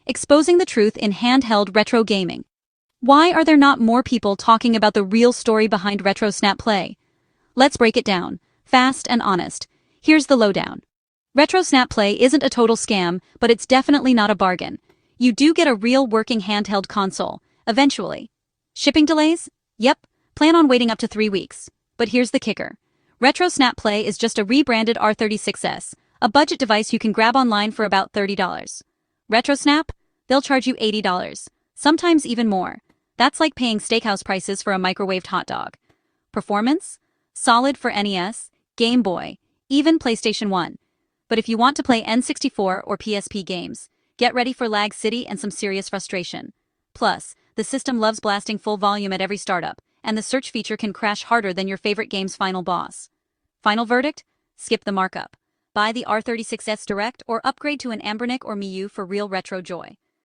exposing the truth in handheld retro gaming. Why are there not more people talking about the real story behind RetroSnap Play? Let's break it down, fast and honest. Here's the lowdown. RetroSnap Play isn't a total scam, but it's definitely not a bargain. You do get a real working handheld console, eventually. Shipping delays? Yep, plan on waiting up to 3 weeks. But here's the kicker. RetroSnap Play is just a rebranded R36S, a budget device you can grab online for about $30. RetroSnap? They'll charge you $80, sometimes even more. That's like paying steakhouse prices for a microwaved hot dog. Performance? Solid for NES, Game Boy, even PlayStation 1. But if you want to play N64 or PSP games, get ready for lag city and some serious frustration. Plus, the system loves blasting full volume at every startup, and the search feature can crash harder than your favorite game's final boss. Final verdict? Skip the markup. Buy the R36S direct or upgrade to an Ambernic or Miu for real retro joy.